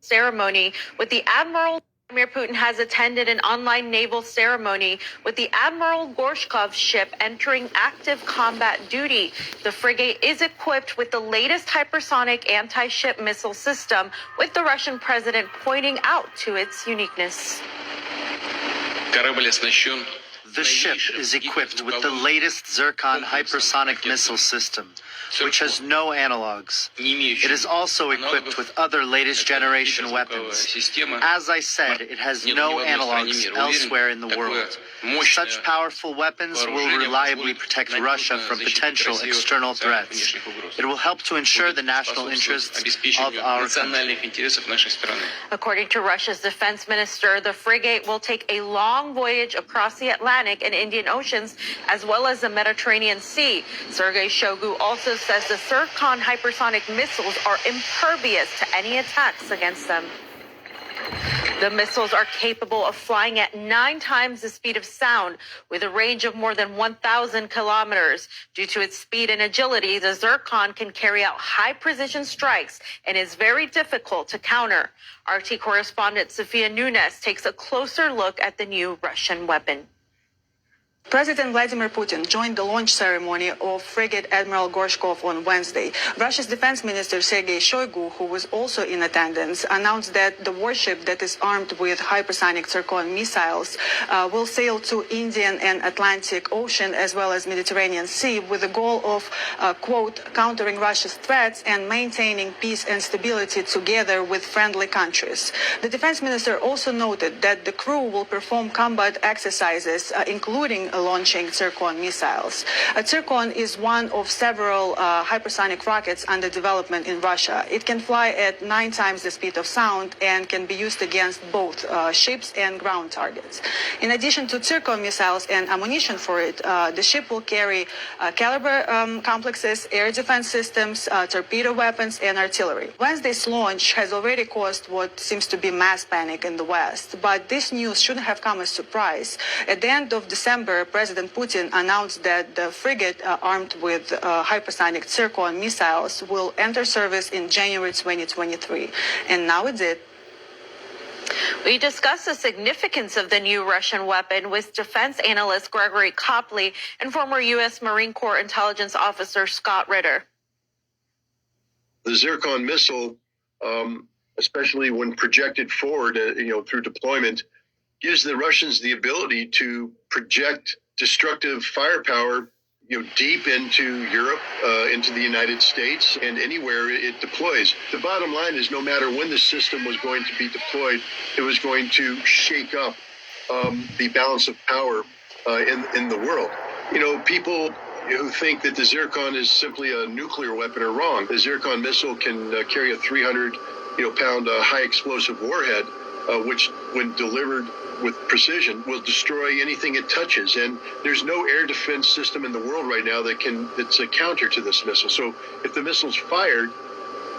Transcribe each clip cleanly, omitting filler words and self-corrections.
ceremony with the Admiral. Vladimir Putin has attended an online naval ceremony with the Admiral Gorshkov ship entering active combat duty. The frigate is equipped with the latest hypersonic anti-ship missile system, with the Russian president pointing out to its uniqueness. The ship is equipped with the latest Zircon hypersonic missile system, which has no analogs. It is also equipped with other latest generation weapons. As I said, it has no analogs elsewhere in the world. Such powerful weapons will reliably protect Russia from potential external threats. It will help to ensure the national interests of our country. According to Russia's defense minister, the frigate will take a long voyage across the Atlantic and Indian Oceans, as well as the Mediterranean Sea. Sergei Shoigu also says the Zircon hypersonic missiles are impervious to any attacks against them. The missiles are capable of flying at 9 times the speed of sound, with a range of more than 1,000 kilometers. Due to its speed and agility, the Zircon can carry out high-precision strikes and is very difficult to counter. RT correspondent Sofia Nunes takes a closer look at the new Russian weapon. President Vladimir Putin joined the launch ceremony of frigate Admiral Gorshkov on Wednesday. Russia's defense minister Sergei Shoigu, who was also in attendance, announced that the warship that is armed with hypersonic Zircon missiles will sail to Indian and Atlantic Ocean as well as Mediterranean Sea with the goal of, quote, countering Russia's threats and maintaining peace and stability together with friendly countries. The defense minister also noted that the crew will perform combat exercises, including launching Zircon missiles. Zircon is one of several hypersonic rockets under development in Russia. It can fly at 9 times the speed of sound and can be used against both ships and ground targets. In addition to Zircon missiles and ammunition for it, the ship will carry caliber complexes, air defense systems, torpedo weapons, and artillery. Wednesday's launch has already caused what seems to be mass panic in the West, but this news shouldn't have come as a surprise. At the end of December, President Putin announced that the frigate armed with hypersonic Zircon missiles will enter service in January 2023. And now it did. We discussed the significance of the new Russian weapon with defense analyst Gregory Copley and former U.S. Marine Corps intelligence officer Scott Ritter. The Zircon missile, especially when projected forward, through deployment, gives the Russians the ability to project destructive firepower, deep into Europe, into the United States, and anywhere it deploys. The bottom line is, no matter when the system was going to be deployed, it was going to shake up the balance of power in the world. People who think that the Zircon is simply a nuclear weapon are wrong. The Zircon missile can carry a 300-pound high explosive warhead, which, when delivered with precision, will destroy anything it touches. And there's no air defense system in the world right now that's a counter to this missile. So if the missile's fired,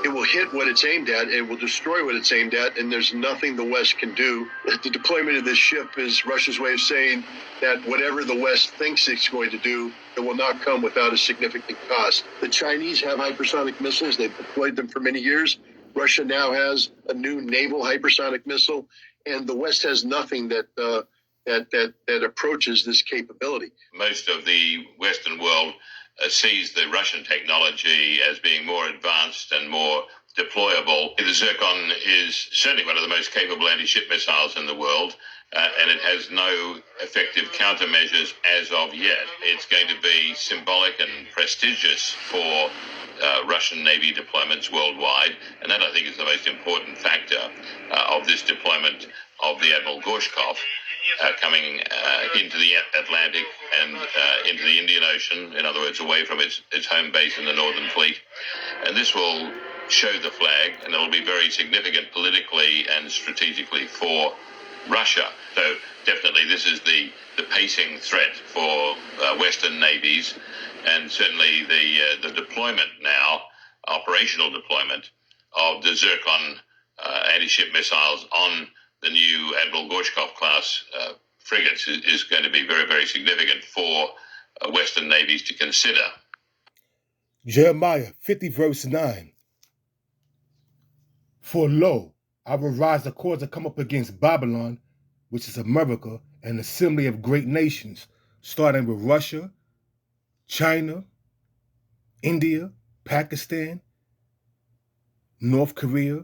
it will hit what it's aimed at, it will destroy what it's aimed at, and there's nothing the West can do. The deployment of this ship is Russia's way of saying that whatever the West thinks it's going to do, it will not come without a significant cost. The Chinese have hypersonic missiles. They've deployed them for many years. Russia now has a new naval hypersonic missile, and the West has nothing that approaches this capability. Most of the Western world sees the Russian technology as being more advanced and more deployable. The Zircon is certainly one of the most capable anti-ship missiles in the world, and it has no effective countermeasures as of yet. It's going to be symbolic and prestigious for Russian Navy deployments worldwide, and that, I think, is the most important factor of this deployment of the Admiral Gorshkov coming into the Atlantic and into the Indian Ocean, in other words, away from its home base in the Northern Fleet. And this will show the flag, and it will be very significant politically and strategically for Russia. So definitely this is the pacing threat for Western navies, and certainly the deployment now, operational deployment of the Zircon anti-ship missiles on the new Admiral Gorshkov class frigates is going to be very, very significant for Western navies to consider. Jeremiah 50 verse 9. For lo, I will rise the cause to come up against Babylon, which is America, an assembly of great nations, starting with Russia, China, India, Pakistan, North Korea,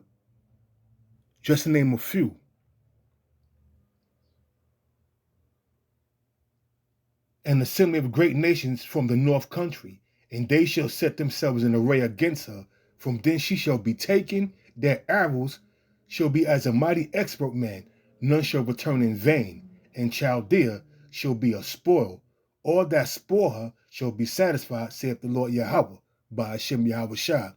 just to name a few. An assembly of great nations from the north country, and they shall set themselves in array against her. From thence she shall be taken, their arrows shall be as a mighty expert man, none shall return in vain, and Chaldea shall be a spoil. All that spoil her shall be satisfied, saith the Lord Yahweh, by Hashem Yahweh Shah.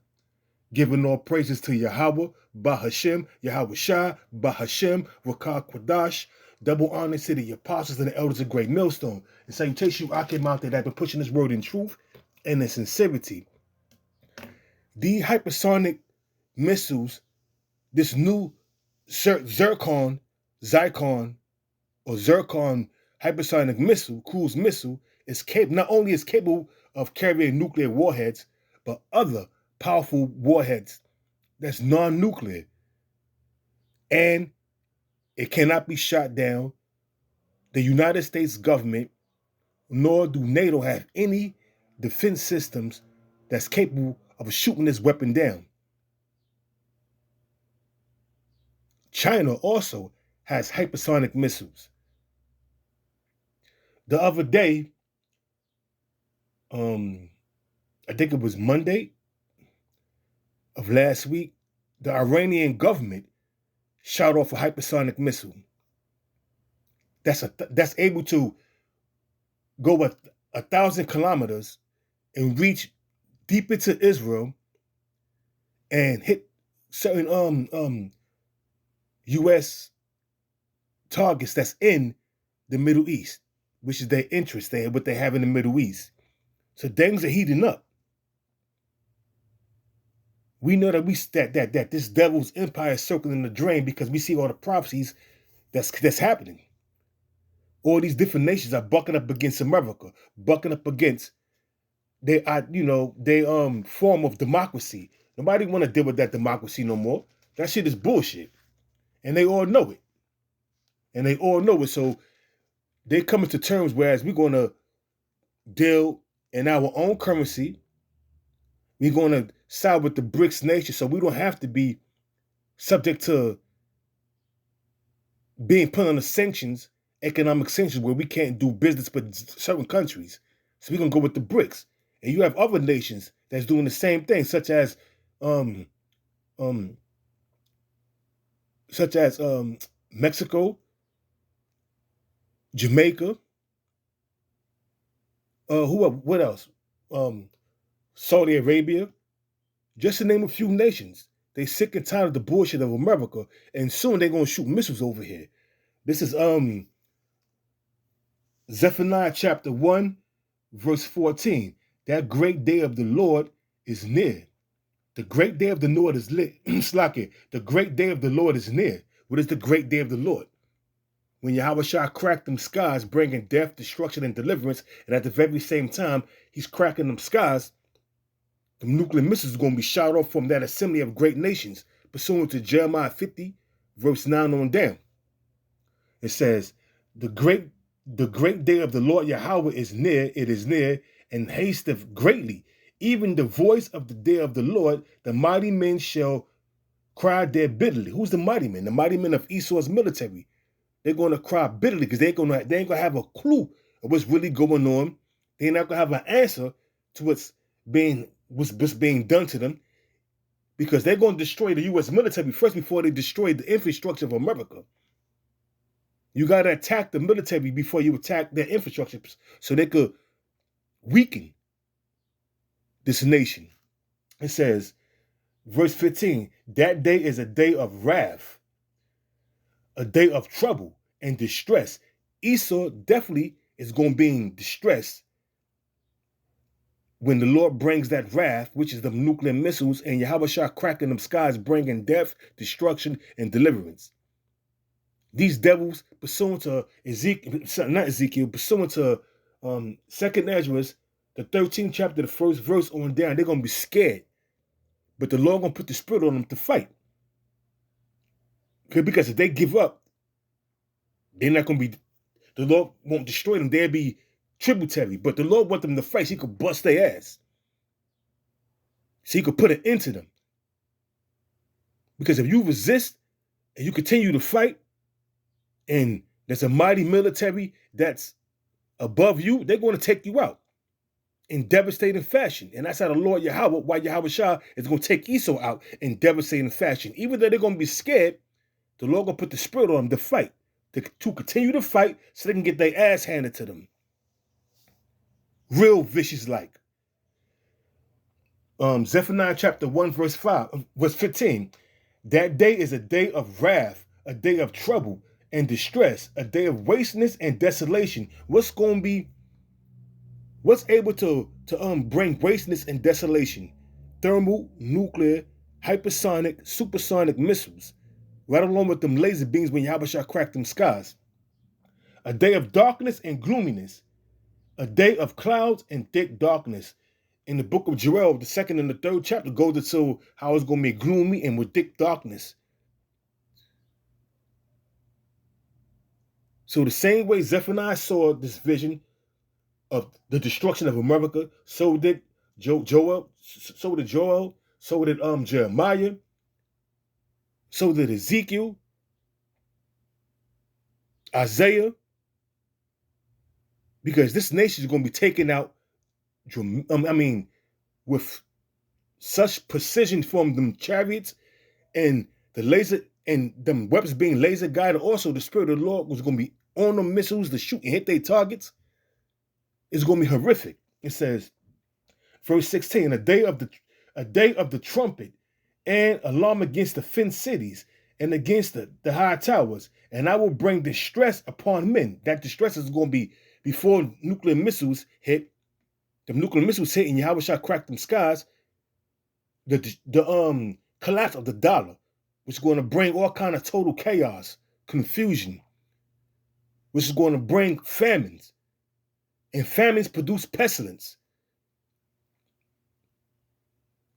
Giving all praises to Yahweh, by Hashem Yahweh Shah, by Hashem Rakah Quadash. Double honor to the apostles and the elders of Great Millstone. And salutation, I came out there that have been pushing this word in truth and in sincerity. The hypersonic missiles, this new Zircon hypersonic missile, cruise missile, is not only is capable of carrying nuclear warheads, but other powerful warheads that's non-nuclear. And it cannot be shot down. The United States government, nor do NATO have any defense systems that's capable of shooting this weapon down. China also has hypersonic missiles. The other day, I think it was Monday of last week, the Iranian government shot off a hypersonic missile that's able to go 1,000 kilometers and reach deep into Israel and hit certain U.S. targets that's in the Middle East, which is their interest, what they have in the Middle East. So things are heating up. We know that this devil's empire is circling the drain because we see all the prophecies that's happening. All these different nations are bucking up against America, bucking up against their form of democracy. Nobody want to deal with that democracy no more. That shit is bullshit, and they all know it. So they coming to terms. Whereas we're gonna deal in our own currency. We're gonna side with the BRICS nation, so we don't have to be subject to being put under sanctions, economic sanctions, where we can't do business with certain countries. So we're gonna go with the BRICS. And you have other nations that's doing the same thing, such as Mexico, Jamaica. What else? Saudi Arabia, just to name a few nations. They sick and tired of the bullshit of America, and soon they're gonna shoot missiles over here. This is Zephaniah chapter 1, verse 14. That great day of the Lord is near. The great day of the Lord is lit. The great day of the Lord is near. What is the great day of the Lord? When Yahweh Shah cracked them skies, bringing death, destruction, and deliverance, and at the very same time, he's cracking them skies, the nuclear missiles are going to be shot off from that assembly of great nations, pursuant to Jeremiah 50, verse 9 on down. It says, the great day of the Lord Yahweh is near, it is near, and hasteth greatly. Even the voice of the day of the Lord, the mighty men shall cry there bitterly. Who's the mighty men? The mighty men of Esau's military. They're going to cry bitterly because they ain't going to have a clue of what's really going on. They're not going to have an answer to what's being done to them, because they're going to destroy the U.S. military first before they destroy the infrastructure of America. You got to attack the military before you attack their infrastructure so they could weaken this nation. It says, verse 15, that day is a day of wrath, a day of trouble and distress. Esau definitely is going to be in distress when the Lord brings that wrath, which is the nuclear missiles, and Yahweh Shah cracking them skies, bringing death, destruction, and deliverance. These devils, pursuant to pursuant to 2nd Ezra, the 13th chapter, the 1st verse on down, they're going to be scared. But the Lord going to put the spirit on them to fight. Because if they give up, they're not going to be, the Lord won't destroy them. They'll be tributary. But the Lord wants them to fight so he could bust their ass. So he could put an end to them. Because if you resist and you continue to fight, and there's a mighty military that's above you, they're going to take you out in devastating fashion. And that's how the Lord Yahweh, why Yahweh Shah is going to take Esau out in devastating fashion. Even though they're going to be scared, the Lord going to put the spirit on them to fight, to continue to fight so they can get their ass handed to them. Real vicious like. Zephaniah chapter 1 verse 15. That day is a day of wrath, a day of trouble and distress, a day of wasteness and desolation. What's able to bring wasteness and desolation? Thermal, nuclear, hypersonic, supersonic missiles, right along with them laser beams when Yahweh Shah cracked them skies. A day of darkness and gloominess, a day of clouds and thick darkness. In the book of Joel, the 2nd and the 3rd chapter goes into how it's going to be gloomy and with thick darkness. So the same way Zephaniah saw this vision of the destruction of America, so did Joel, so did Jeremiah, so did Ezekiel, Isaiah, because this nation is going to be taken out, with such precision from them chariots and the laser and them weapons being laser guided. Also, the Spirit of the Lord was going to be on them missiles to shoot and hit their targets. It's going to be horrific. It says, verse 16, a day of the trumpet and alarm against the fenced cities and against the high towers, and I will bring distress upon men. That distress is going to be before nuclear missiles hit. The nuclear missiles hit and Yahweh Shah cracked them skies. The collapse of the dollar, which is going to bring all kind of total chaos, confusion, which is going to bring famines. And famines produce pestilence.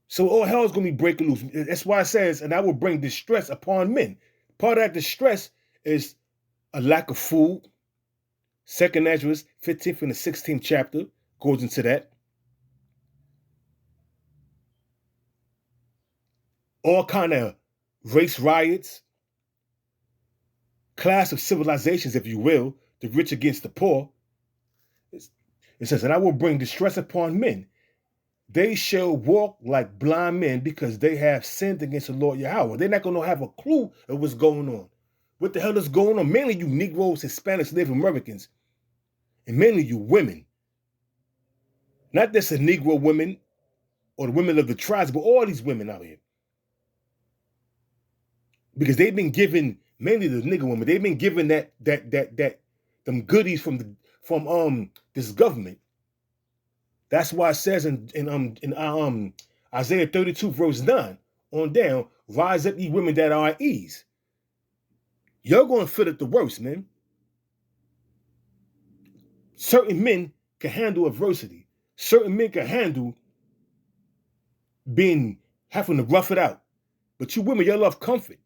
So all hell is going to be breaking loose. That's why it says, and I will bring distress upon men. Part of that distress is a lack of food. 2nd Ezra, 15th and the 16th chapter goes into that. All kind of race riots, clash of civilizations, if you will, the rich against the poor. It says, and I will bring distress upon men. They shall walk like blind men because they have sinned against the Lord Yahweh. They're not going to have a clue of what's going on. What the hell is going on? Mainly you Negroes, Hispanics, Native Americans, and mainly you women. Not just the Negro women or the women of the tribes, but all these women out here. Because they've been given, mainly the nigger women, they've been given them goodies from this government. That's why it says in Isaiah 32 verse 9 on down, rise up ye women that are at ease. You're going to feel it the worst, man. Certain men can handle adversity. Certain men can handle having to rough it out. But you women, you love comfort.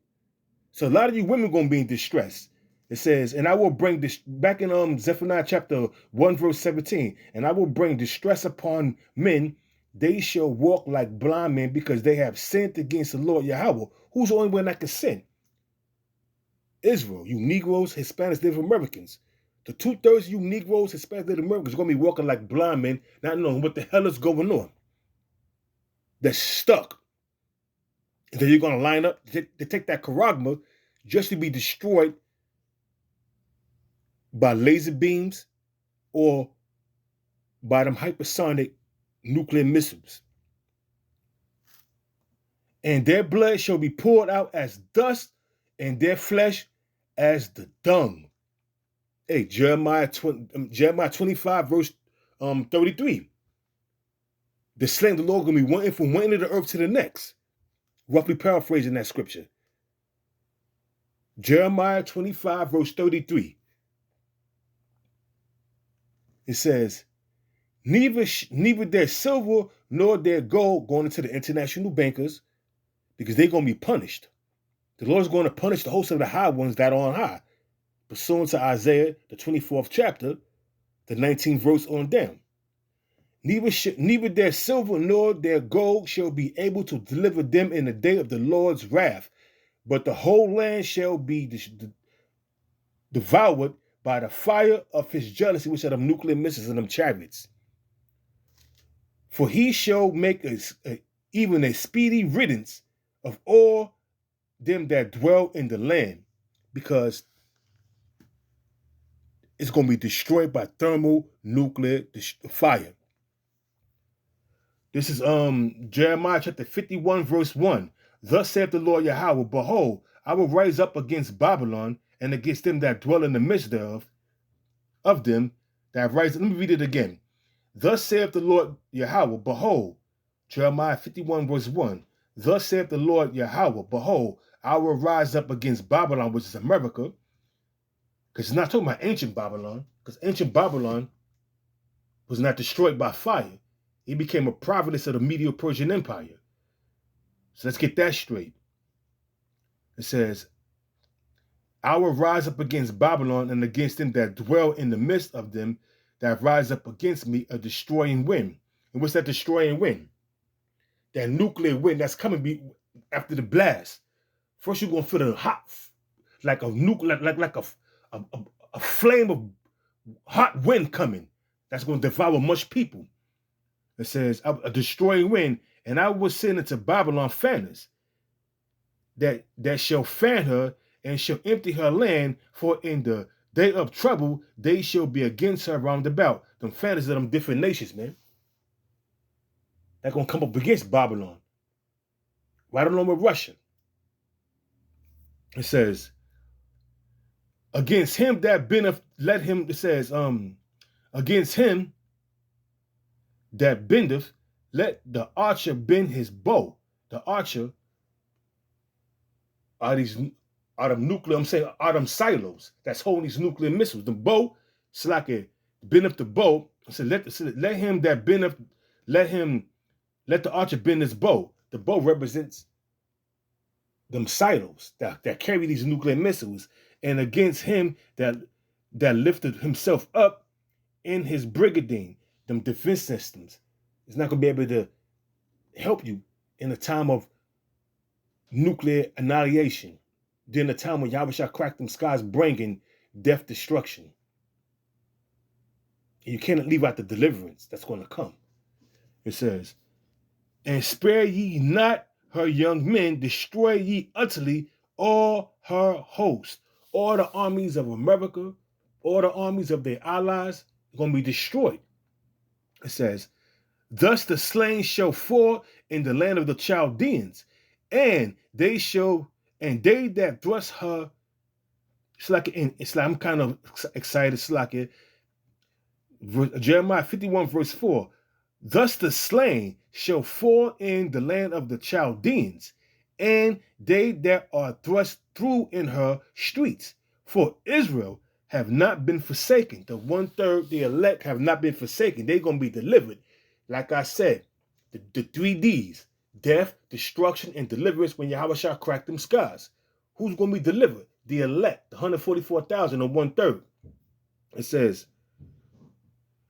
So a lot of you women going to be in distress. It says, and I will bring this, back in Zephaniah chapter 1 verse 17, and I will bring distress upon men. They shall walk like blind men because they have sinned against the Lord Yahweh. Who's the only one that can sin? Israel, you Negroes, Hispanics, Native Americans. The 2/3 of you Negroes, Hispanics, Native Americans are going to be walking like blind men, not knowing what the hell is going on. They're stuck. And then you're going to line up to take that charagma just to be destroyed by laser beams or by them hypersonic nuclear missiles. And their blood shall be poured out as dust, and their flesh as the dung. Hey, Jeremiah 25 verse 33. The slain of the Lord going to be one from one end of the earth to the next. Roughly paraphrasing that scripture. Jeremiah 25 verse 33. It says, neither their silver nor their gold going into the international bankers, because they're going to be punished. The Lord is going to punish the host of the high ones that are on high, pursuant to Isaiah, the 24th chapter, the 19th verse on down. Neither their silver nor their gold shall be able to deliver them in the day of the Lord's wrath, but the whole land shall be devoured by the fire of his jealousy, which are them nuclear missiles and them chariots. For he shall make even a speedy riddance of all them that dwell in the land, because it's going to be destroyed by thermonuclear fire. This is Jeremiah chapter 51, verse 1. Thus saith the Lord Yahweh, behold, I will rise up against Babylon and against them that dwell in the midst thereof, of them that rise. Let me read it again. Thus saith the Lord Yahweh, behold, Jeremiah 51, verse 1. Thus saith the Lord Yahweh, behold, I will rise up against Babylon, which is America, because it's not talking about ancient Babylon, because ancient Babylon was not destroyed by fire. It became a province of the Medo-Persian Empire. So let's get that straight. It says, I will rise up against Babylon and against them that dwell in the midst of them that rise up against me, a destroying wind. And what's that destroying wind? That nuclear wind that's coming after the blast. First you're going to feel the hot, like a flame of hot wind coming. That's going to devour much people. It says, a destroying wind, and I will send into Babylon fanners that shall fan her and shall empty her land, for in the day of trouble they shall be against her round about. Them fanners of them different nations, man. They're going to come up against Babylon. Right along with Russia. It says, against him that bendeth, let him, it says, against him that bendeth, let the archer bend his bow. The archer are them nuclear, I'm saying, are them silos that's holding these nuclear missiles. The bow, it's like a bend up the bow. So let him that bend up, let the archer bend his bow. The bow represents them silos that carry these nuclear missiles, and against him that lifted himself up in his brigandine, them defense systems. It's not going to be able to help you in a time of nuclear annihilation, during the time when Yahweh shall crack them skies, bringing death, destruction. And you cannot leave out the deliverance that's going to come. It says, and spare ye not her young men, destroy ye utterly all her host. All the armies of America, all the armies of their allies are going to be destroyed. It says, thus the slain shall fall in the land of the Chaldeans, and they that thrust her. It's like I'm kind of excited. It's like Jeremiah 51 verse 4. Thus the slain shall fall in the land of the Chaldeans, and they that are thrust through in her streets. For Israel have not been forsaken. The 1/3, the elect, have not been forsaken. They're going to be delivered. Like I said, the 3 Ds, death, destruction, and deliverance, when Yahweh shall crack them skies. Who's going to be delivered? The elect, the 144,000 or 1/3. It says,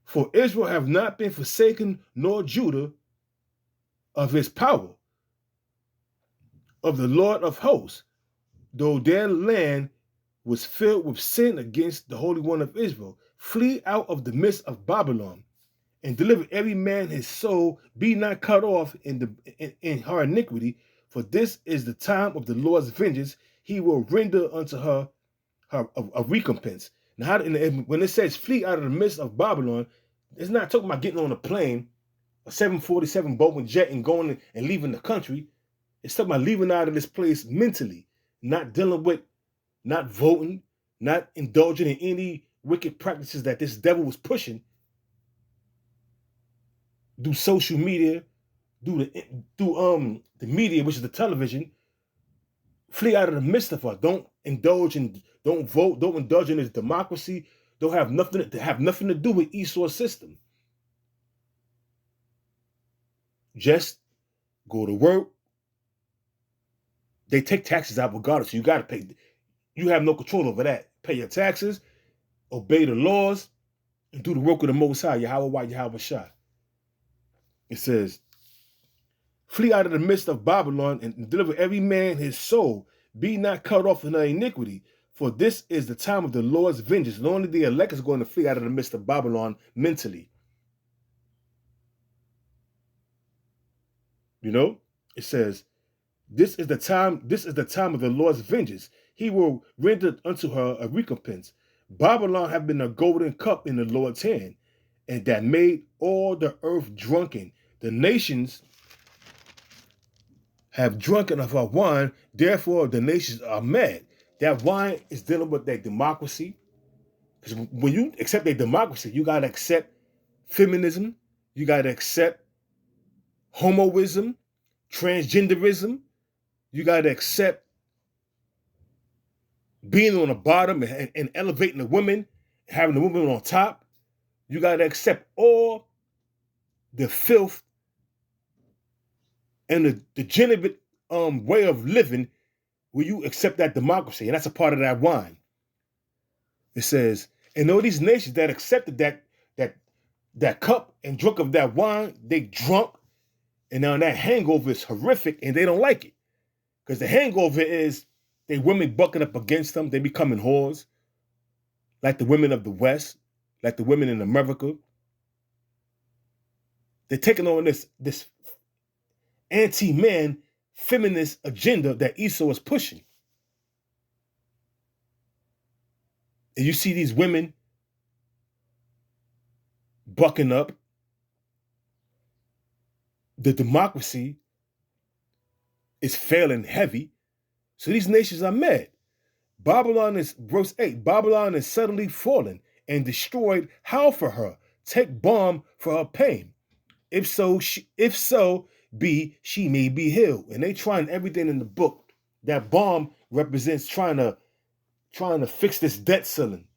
for Israel have not been forsaken, nor Judah of his power, of the Lord of hosts, though their land was filled with sin against the Holy One of Israel. Flee out of the midst of Babylon, and deliver every man his soul. Be not cut off in her iniquity, for this is the time of the Lord's vengeance. He will render unto her a recompense. Now, when it says flee out of the midst of Babylon, it's not talking about getting on a plane, a 747 Boeing jet, and going and leaving the country. It's talking about leaving out of this place mentally, not dealing with, not voting, not indulging in any wicked practices that this devil was pushing. Do social media, do the media, which is the television. Flee out of the midst of her. Don't indulge in, don't vote, don't indulge in this democracy. Don't have nothing to do with Esau's system. Just go to work. They take taxes out regardless. So you got to pay. You have no control over that. Pay your taxes, obey the laws, and do the work of the Most High, Yahweh Shah. It says, flee out of the midst of Babylon and deliver every man his soul. Be not cut off in her iniquity, for this is the time of the Lord's vengeance. And only the elect is going to flee out of the midst of Babylon mentally. You know, it says, this is the time of the Lord's vengeance. He will render unto her a recompense. Babylon have been a golden cup in the Lord's hand, and that made all the earth drunken. The nations have drunken of her wine, therefore the nations are mad. That wine is dealing with their democracy. Because when you accept their democracy, you got to accept feminism, you got to accept homoism, transgenderism, you got to accept being on the bottom and elevating the women, having the women on top. You got to accept all the filth and the degenerate way of living where you accept that democracy. And that's a part of that wine. It says, and all these nations that accepted that cup and drunk of that wine, they drunk. And now that hangover is horrific and they don't like it. Because the hangover is they women bucking up against them. They becoming whores. Like the women of the West. Like the women in America. They're taking on this anti-man feminist agenda that Esau is pushing. And you see these women bucking up. The democracy is failing heavy. So these nations are mad. Babylon is, verse 8, Babylon is suddenly fallen and destroyed. How for her? Take balm for her pain. If so be she may be healed. And they trying everything in the book. That balm represents trying to fix this debt ceiling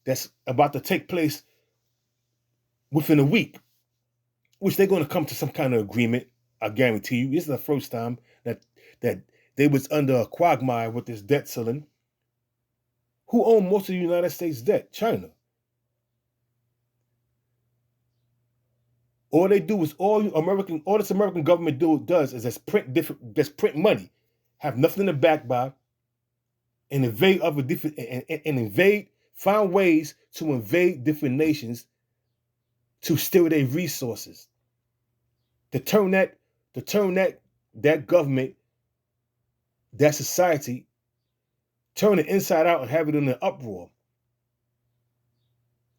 that's about to take place within a week, which they're going to come to some kind of agreement. I guarantee you. This is the first time that they was under a quagmire with this debt ceiling. Who owned most of the United States debt? China. All they do is all this American government does is just print money, have nothing to back by, and find ways to invade different nations to steal their resources. To turn that government, that society, turn it inside out and have it in an uproar.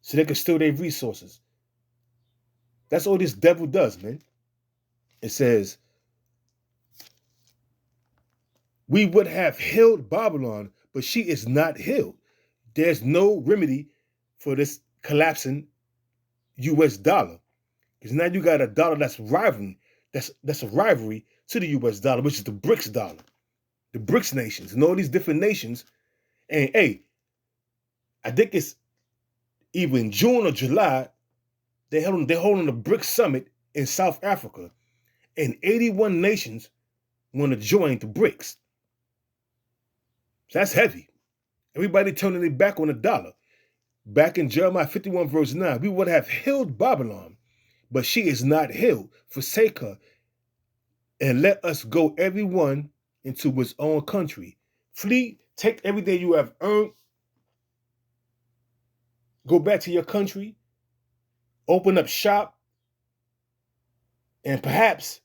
So they can steal their resources. That's all this devil does, man. It says, we would have healed Babylon, but she is not healed. There's no remedy for this collapsing U.S. dollar. Because now you got a dollar that's rivaling, that's a rivalry to the U.S. dollar, which is the BRICS dollar. The BRICS nations and all these different nations. And hey, I think it's either in June or July, they're holding the BRICS summit in South Africa. And 81 nations want to join the BRICS. So that's heavy. Everybody turning their back on the dollar. Back in Jeremiah 51 verse 9, we would have healed Babylon, but she is not healed. Forsake her, and let us go everyone into his own country. Flee, take everything you have earned, go back to your country, open up shop, and perhaps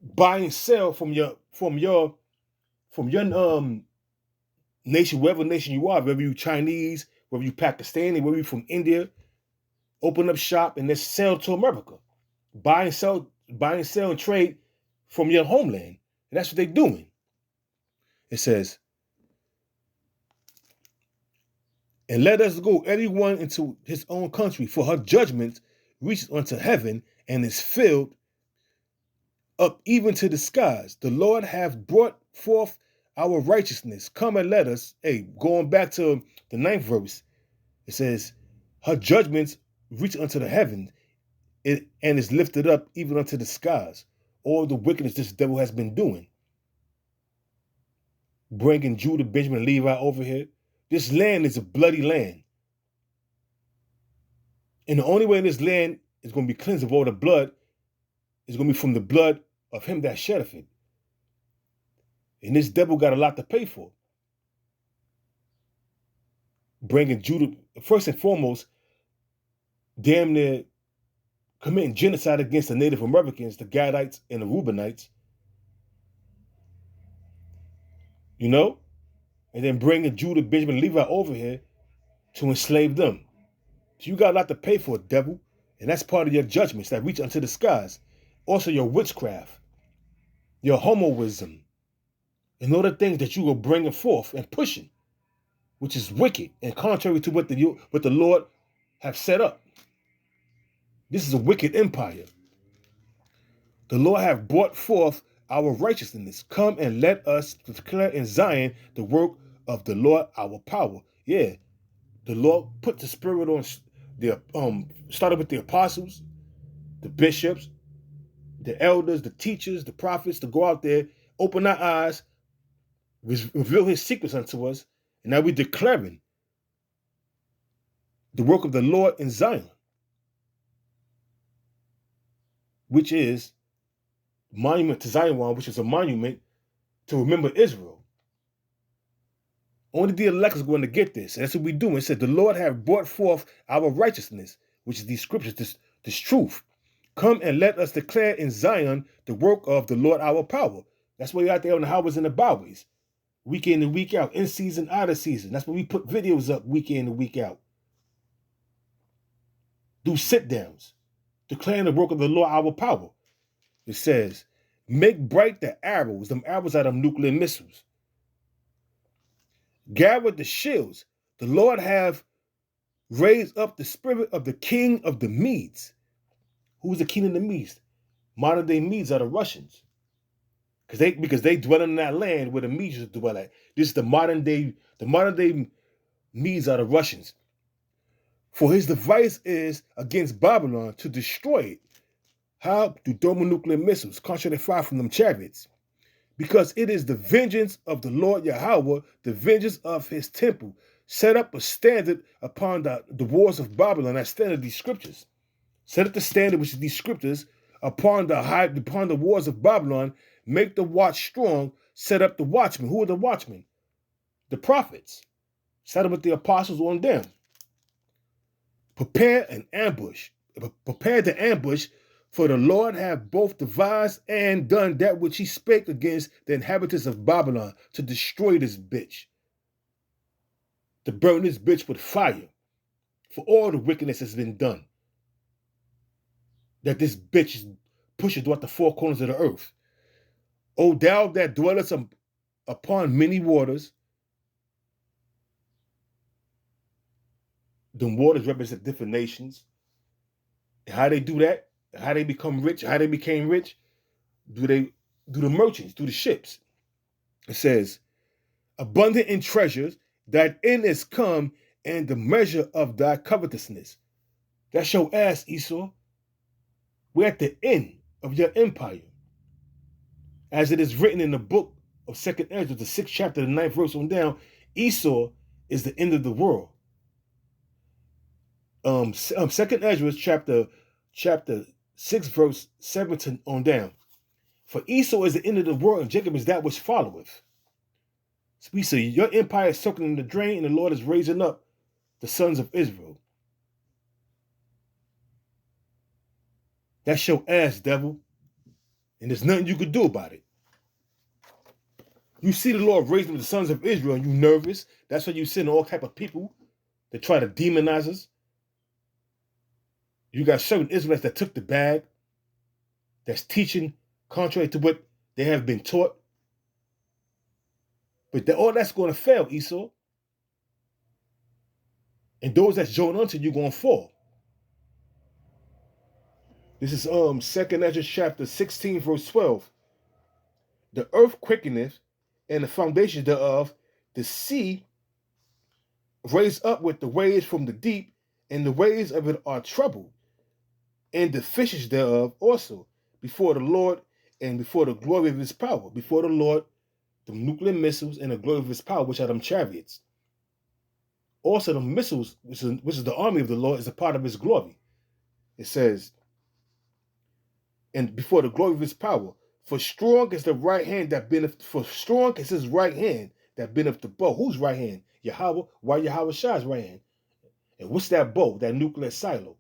buy and sell from your nation, whatever nation you are, whether you Chinese, whether you Pakistani, whether you from India, open up shop and then sell to America. Buy and sell and trade from your homeland. And that's what they're doing. It says, and let us go everyone into his own country, for her judgment reaches unto heaven and is filled up even to the skies. The Lord hath brought forth our righteousness. Come and let us, going back to the 9th verse, it says, her judgments reach unto the heavens and is lifted up even unto the skies. all the wickedness this devil has been doing. Bringing Judah, Benjamin, and Levi over here. This land is a bloody land. And the only way this land is going to be cleansed of all the blood is going to be from the blood of him that sheddeth it. And this devil got a lot to pay for. Bringing Judah, first and foremost, damn near committing genocide against the Native Americans, the Gadites and the Reubenites. You know? And then bringing Judah, Benjamin, and Levi over here to enslave them. So you got a lot to pay for it, devil. And that's part of your judgments that reach unto the skies. Also your witchcraft, your homoism, and all the things that you are bringing forth and pushing, which is wicked and contrary to what the Lord have set up. This is a wicked empire. The Lord have brought forth our righteousness. Come and let us declare in Zion the work of the Lord, our power. Yeah, the Lord put the spirit on the started with the apostles, the bishops, the elders, the teachers, the prophets to go out there, open our eyes, reveal his secrets unto us, and now we're declaring the work of the Lord in Zion, which is monument to Zion, which is a monument to remember Israel. Only the elect is going to get this. And that's what we do. It said, the Lord have brought forth our righteousness, which is these scriptures, this truth. Come and let us declare in Zion the work of the Lord our power. That's why you're out there on the highways and the byways, week in and week out, in season, out of season. That's why we put videos up week in and week out. Do sit-downs, declaring the work of the Lord our power. It says, make bright the arrows, them arrows out of nuclear missiles. Gather the shields. The Lord have raised up the spirit of the king of the Medes. Who's the king of the Medes? Modern day Medes are the Russians. Because they dwell in that land where the Medes dwell at. This is the modern day Medes are the Russians. For his device is against Babylon to destroy it. How? Through thermonuclear missiles, contrary fire from them chariots. Because it is the vengeance of the Lord Yahweh, the vengeance of his temple. Set up a standard upon the walls of Babylon. That standard, these scriptures. Set up the standard, which is these scriptures, upon the walls of Babylon. Make the watch strong. Set up the watchmen. Who are the watchmen? The prophets. Set up with the apostles on them. Prepare an ambush. Prepare the ambush. For the Lord have both devised and done that which he spake against the inhabitants of Babylon, to destroy this bitch, to burn this bitch with fire, for all the wickedness that's been done, that this bitch is pushing throughout the four corners of the earth. O thou that dwellest upon many waters, the waters represent different nations. And how they do that? How they become rich, how they became rich, do the merchants, do the ships. It says, abundant in treasures, that in is come, and the measure of thy covetousness. That's your ass, Esau. We're at the end of your empire. As it is written in the book of 2nd Ezra, the 6th chapter, the 9th verse on down, Esau is the end of the world. 2nd Ezra chapter 6 verse 17 on down. For Esau is the end of the world, and Jacob is that which followeth. So we say your empire is soaking in the drain, and the Lord is raising up the sons of Israel. That's your ass, devil. And there's nothing you could do about it. You see the Lord raising up the sons of Israel, and you nervous. That's why you send all type of people that try to demonize us. You got certain Israelites that took the bag, that's teaching contrary to what they have been taught. But all that's going to fail, Esau. And those that's joined unto you going to fall. This is 2nd Ezra chapter 16, verse 12. The earth quickeneth, and the foundations thereof, the sea raised up with the waves from the deep, and the waves of it are troubled. And the fishes thereof also before the Lord and before the glory of his power, before the Lord, the nuclear missiles and the glory of his power, which are them chariots. Also, the missiles, which is the army of the Lord, is a part of his glory. It says, and before the glory of his power, for strong is the right hand that bendeth, for strong is his right hand that bendeth the bow. Whose right hand? Yahweh. Why Yahweh Shai's right hand? And what's that bow, that nuclear silo?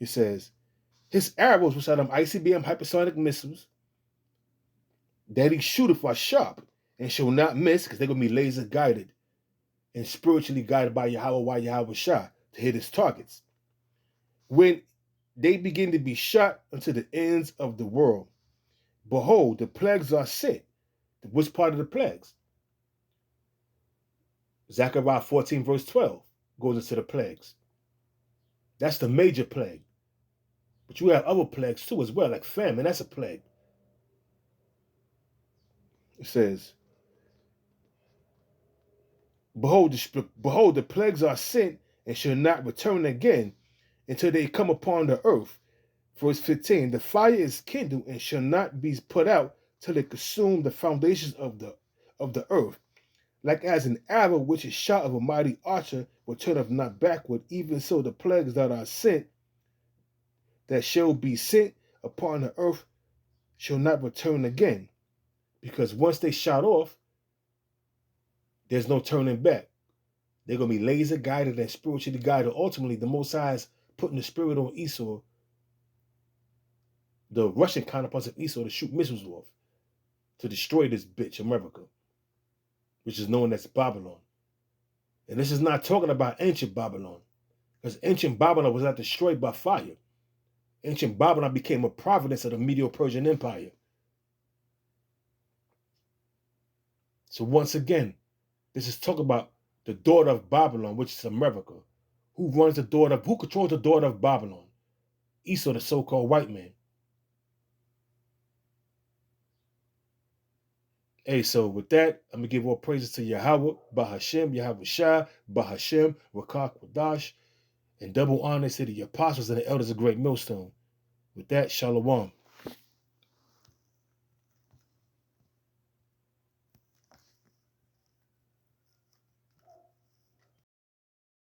It says, his arrows, which are them ICBM hypersonic missiles, that he shooteth are sharp and shall not miss, because they're going to be laser guided and spiritually guided by Yahweh Shai to hit his targets. When they begin to be shot unto the ends of the world, behold, the plagues are sent. Which part of the plagues? Zechariah 14 verse 12 goes into the plagues. That's the major plague. But you have other plagues too as well, like famine. That's a plague. It says, behold, the plagues are sent and shall not return again until they come upon the earth. Verse 15, the fire is kindled and shall not be put out till it consume the foundations of the earth. Like as an arrow which is shot of a mighty archer returneth not backward, even so the plagues that are sent, that shall be sent upon the earth, shall not return again. Because once they shot off, there's no turning back. They're going to be laser guided and spiritually guided. Ultimately, the Most High is putting the spirit on Esau, the Russian counterparts of Esau, to shoot missiles off, to destroy this bitch, America, which is known as Babylon. And this is not talking about ancient Babylon, because ancient Babylon was not destroyed by fire. Ancient Babylon became a province of the Medo-Persian Empire. So once again, this is talking about the daughter of Babylon, which is America. Who controls the daughter of Babylon? Esau, the so-called white man. Hey, so with that, I'm going to give all praises to Yahweh, Bahashem, Yahweh Shai, Bahashem, Rakah Quadash, and double honors to the apostles and the elders of Great Millstone. With that, Shalom.